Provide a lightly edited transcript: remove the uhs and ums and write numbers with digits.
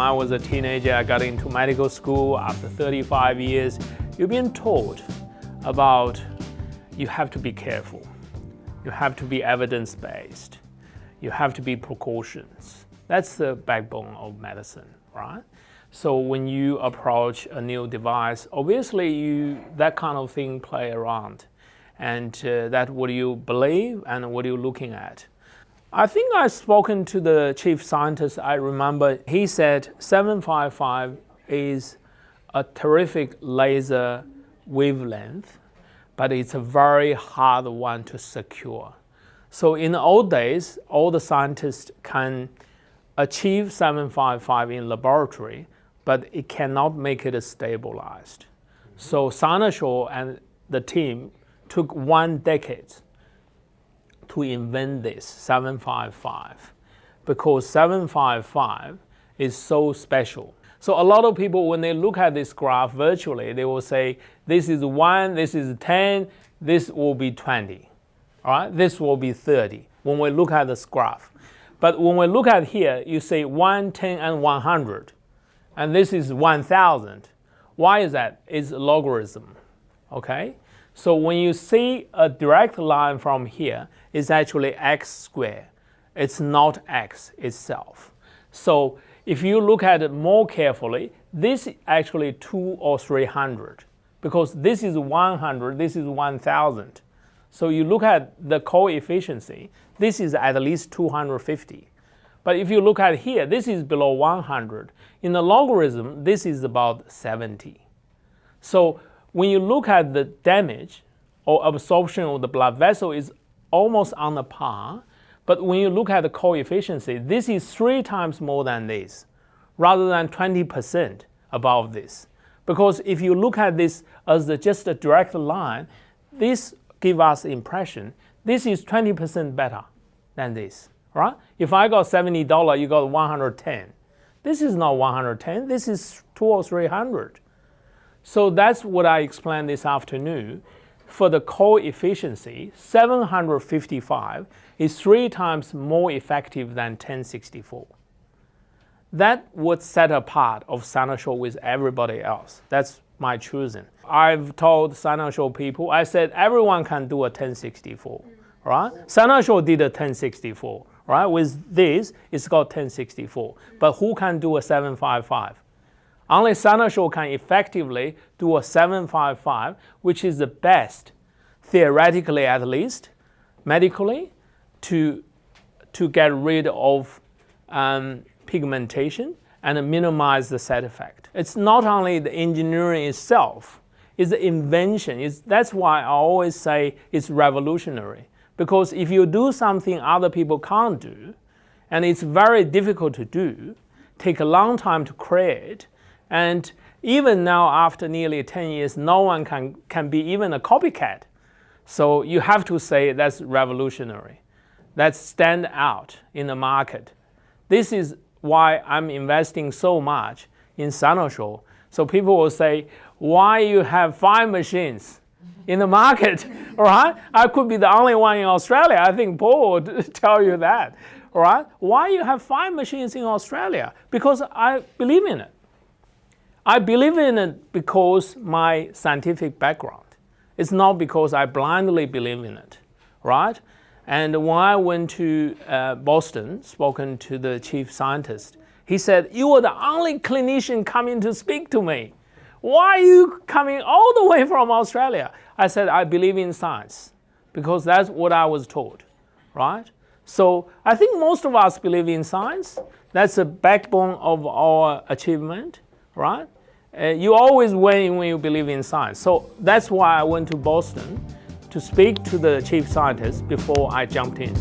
I was a teenager, I got into medical school after 35 years. You've been taught about you have to be careful. You have to be evidence-based. You have to be precautions. That's the backbone of medicine, right? So when you approach a new device, obviously that kind of thing play around. And that's what you believe and what you're looking at. I think I've spoken to the chief scientist. I remember he said 755 is a terrific laser wavelength, but it's a very hard one to secure. So in the old days, all the scientists can achieve 755 in laboratory, but it cannot make it stabilized. So Cynosure and the team took 1 decade to invent this 755 because 755 is so special. So a lot of people, when they look at this graph virtually, they will say, this is 1, this is 10, this will be 20, all right? This will be 30 when we look at this graph. But when we look at here, you say 1, 10, and 100, and this is 1,000. Why is that? It's logarithm, okay? So when you see a direct line from here, it's actually x squared. It's not x itself. So if you look at it more carefully, this is actually 200 or 300 because this is 100, this is 1,000. So you look at the coefficient, this is at least 250. But if you look at here, this is below 100. In the logarithm, this is about 70. So when you look at the damage or absorption of the blood vessel is almost on the par, but when you look at the coefficient, this is 3 times more than this, rather than 20% above this. Because if you look at this as just a direct line, this gives us the impression this is 20% better than this, right? If I got $70, you got 110. This is not 110, this is 200 or 300. So that's what I explained this afternoon. For the coefficient, 755 is 3 times more effective than 1064. That would set apart of Cynosure with everybody else. That's my choosing. I've told Cynosure people, I said everyone can do a 1064, right? Cynosure did a 1064, right? With this, it's got 1064. But who can do a 755? Only Cynosure can effectively do a 755, which is the best, theoretically at least, medically, to get rid of pigmentation and minimize the side effect. It's not only the engineering itself, it's the invention. That's why I always say it's revolutionary. Because if you do something other people can't do, and it's very difficult to do, take a long time to create, and even now, after nearly 10 years, no one can be even a copycat. So you have to say that's revolutionary. That's stand out in the market. This is why I'm investing so much in Cynosure. So people will say, why you have 5 machines in the market, all right? I could be the only one in Australia. I think Paul would tell you that, all right? Why you have 5 machines in Australia? Because I believe in it. I believe in it because my scientific background. It's not because I blindly believe in it, right? And when I went to Boston, spoken to the chief scientist, he said, you were the only clinician coming to speak to me. Why are you coming all the way from Australia? I said, I believe in science because that's what I was taught, right? So I think most of us believe in science. That's the backbone of our achievement, right? You always win when you believe in science. So that's why I went to Boston to speak to the chief scientist before I jumped in.